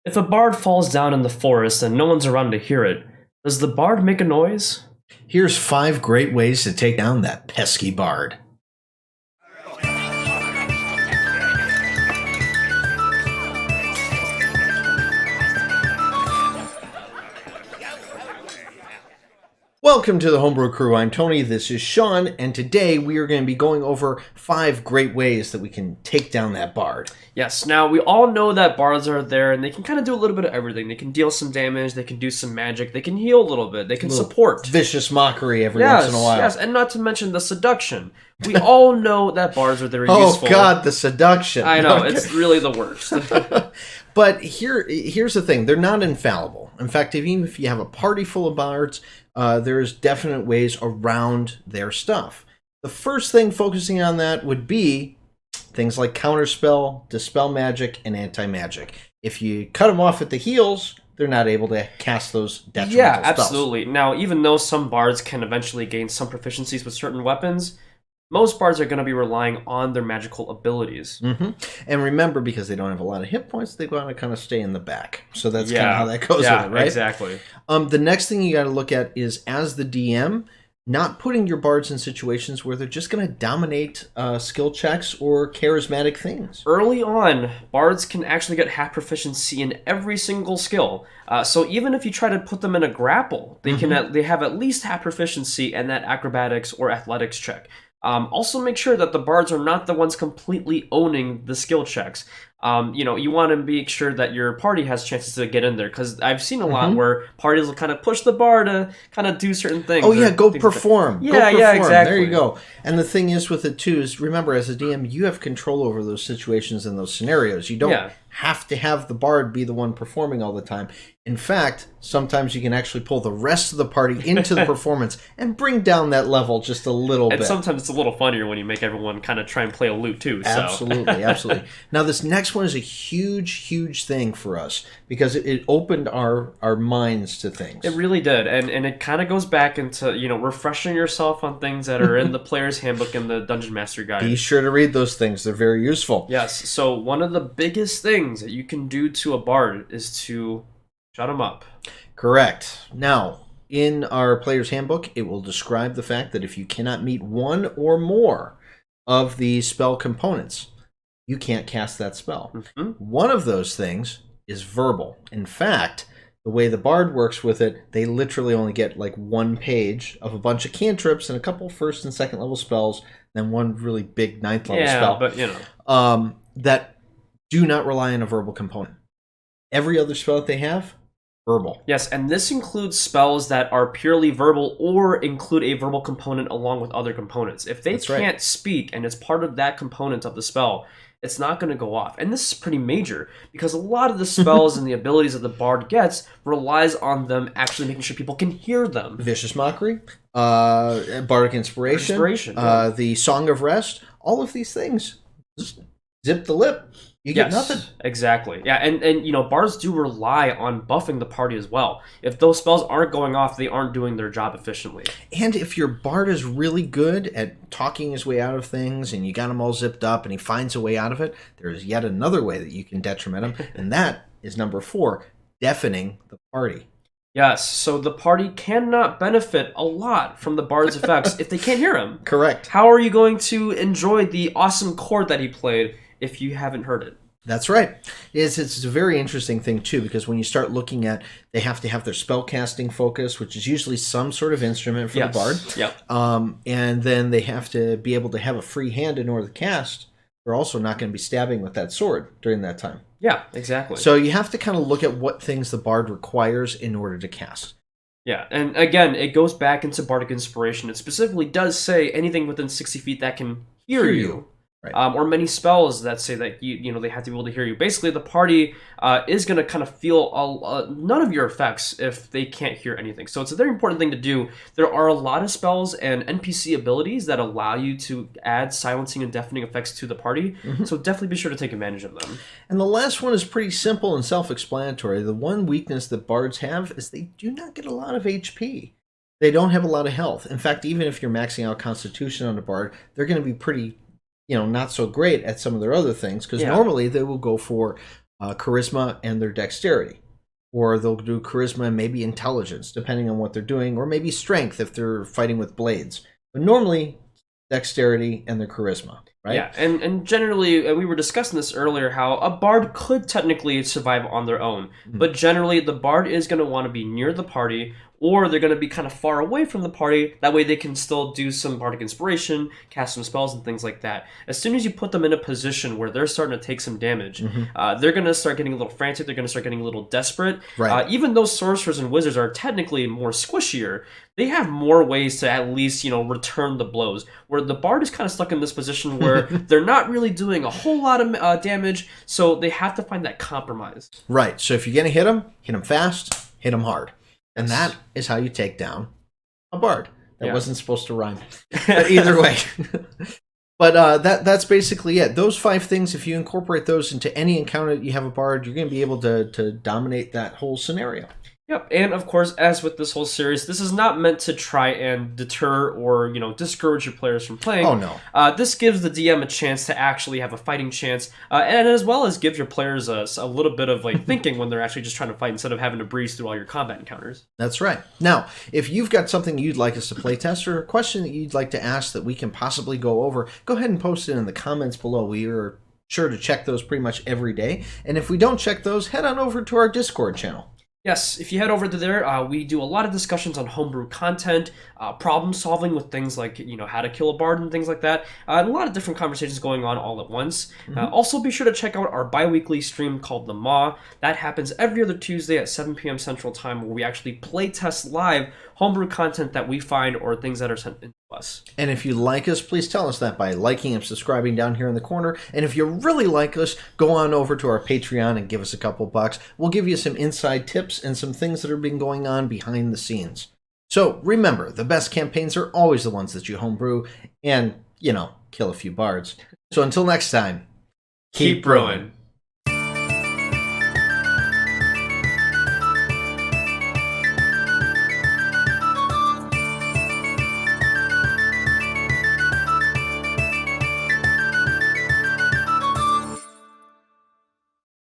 If a bard falls down in the forest and no one's around to hear it, does the bard make a noise? Here's 5 great ways to take down that pesky bard. Welcome to the Homebrew Crew. I'm Tony, this is Sean, and today we are going to be going over 5 great ways that we can take down that bard. Yes, now we all know that bards are there and they can kind of do a little bit of everything. They can deal some damage, they can do some magic, they can heal a little bit, they can support. Vicious mockery every once in a while. Yes, and not to mention the seduction. We all know that bards are very useful. Oh god, the seduction. I know, it's really the worst. But here's the thing, they're not infallible. In fact, even if you have a party full of bards, there's definite ways around their stuff. The first thing focusing on that would be things like counterspell, dispel magic, and anti-magic. If you cut them off at the heels, they're not able to cast those detrimental spells. Yeah, absolutely. Now, even though some bards can eventually gain some proficiencies with certain weapons, most bards are going to be relying on their magical abilities. Mm-hmm. And remember, because they don't have a lot of hit points, they want to kind of stay in the back. So that's kind of how that goes with it, right? Exactly. The next thing you got to look at is, as the DM, not putting your bards in situations where they're just going to dominate skill checks or charismatic things. Early on, bards can actually get half proficiency in every single skill. So even if you try to put them in a grapple, they they have at least half proficiency in that acrobatics or athletics check. Also make sure that the bards are not the ones completely owning the skill checks. You want to make sure that your party has chances to get in there, because I've seen a lot where parties will kind of push the bard to kind of do certain things. Oh yeah, go perform. Yeah, exactly. There you go. And the thing is with it too is, remember, as a DM, you have control over those situations and those scenarios. You don't have to have the bard be the one performing all the time. In fact, sometimes you can actually pull the rest of the party into the performance and bring down that level just a little bit. And sometimes it's a little funnier when you make everyone kind of try and play a lute too. So. Absolutely, absolutely. Now this next one is a huge thing for us, because it opened our minds to things. It really did, and it kind of goes back into refreshing yourself on things that are in the player's handbook and the Dungeon Master Guide. Be sure to read those things; they're very useful. Yes. So one of the biggest things that you can do to a bard is to shut him up. Correct. Now, in our player's handbook, it will describe the fact that if you cannot meet one or more of the spell components, you can't cast that spell. One of those things is verbal. In fact, the way the bard works with it, they literally only get like 1 page of a bunch of cantrips and a couple first and second level spells, then one really big 9th level spell. But that do not rely on a verbal component. Every other spell that they have, verbal. Yes, and this includes spells that are purely verbal or include a verbal component along with other components. If they can't speak and it's part of that component of the spell, it's not going to go off. And this is pretty major, because a lot of the spells and the abilities that the bard gets relies on them actually making sure people can hear them. Vicious Mockery, Bardic Inspiration, the Song of Rest, all of these things. Just zip the lip. You get nothing. Exactly. Yeah, and bards do rely on buffing the party as well. If those spells aren't going off, they aren't doing their job efficiently. And if your bard is really good at talking his way out of things, and you got him all zipped up, and he finds a way out of it, there's yet another way that you can detriment him, and that is number 4, deafening the party. Yes, so the party cannot benefit a lot from the bard's effects if they can't hear him. Correct. How are you going to enjoy the awesome chord that he played if you haven't heard it? That's right. It's a very interesting thing, too, because when you start looking at, they have to have their spellcasting focus, which is usually some sort of instrument for the bard. Yep. And then they have to be able to have a free hand in order to cast. They're also not going to be stabbing with that sword during that time. Yeah, exactly. So you have to kind of look at what things the bard requires in order to cast. Yeah, and again, it goes back into Bardic Inspiration. It specifically does say anything within 60 feet that can hear you. Right. Or many spells that say that they have to be able to hear you. Basically, the party is going to kind of feel none of your effects if they can't hear anything. So it's a very important thing to do. There are a lot of spells and NPC abilities that allow you to add silencing and deafening effects to the party. So definitely be sure to take advantage of them. And the last one is pretty simple and self-explanatory. The one weakness that bards have is they do not get a lot of HP. They don't have a lot of health. In fact, even if you're maxing out Constitution on a bard, they're going to be pretty not so great at some of their other things, because normally they will go for charisma and their dexterity. Or they'll do charisma and maybe intelligence, depending on what they're doing, or maybe strength if they're fighting with blades. But normally, dexterity and their charisma, right? Yeah, and generally, we were discussing this earlier, how a bard could technically survive on their own. But generally, the bard is going to want to be near the party, or they're going to be kind of far away from the party. That way they can still do some bardic inspiration, cast some spells and things like that. As soon as you put them in a position where they're starting to take some damage, they're going to start getting a little frantic, they're going to start getting a little desperate. Right. Even though sorcerers and wizards are technically more squishier, they have more ways to at least, return the blows. Where the bard is kind of stuck in this position where they're not really doing a whole lot of damage, so they have to find that compromise. Right. So if you're going to hit them fast, hit them hard. And that is how you take down a bard. That wasn't supposed to rhyme. But either way. But that's basically it. Those 5 things, if you incorporate those into any encounter that you have a bard, you're going to be able to dominate that whole scenario. Yep, and of course, as with this whole series, this is not meant to try and deter or, discourage your players from playing. Oh, no. This gives the DM a chance to actually have a fighting chance, and as well as give your players a little bit of, thinking when they're actually just trying to fight instead of having to breeze through all your combat encounters. That's right. Now, if you've got something you'd like us to playtest or a question that you'd like to ask that we can possibly go over, go ahead and post it in the comments below. We are sure to check those pretty much every day. And if we don't check those, head on over to our Discord channel. Yes, if you head over to there, we do a lot of discussions on homebrew content, problem solving with things like, how to kill a bard and things like that. A lot of different conversations going on all at once. Also, be sure to check out our bi-weekly stream called The Maw. That happens every other Tuesday at 7 p.m. Central Time, where we actually play test live homebrew content that we find or things that are sent in to us. And if you like us, please tell us that by liking and subscribing down here in the corner. And if you really like us, go on over to our Patreon and give us a couple bucks. We'll give you some inside tips and some things that have been going on behind the scenes. So remember, the best campaigns are always the ones that you homebrew and, kill a few bards. So until next time, keep brewing.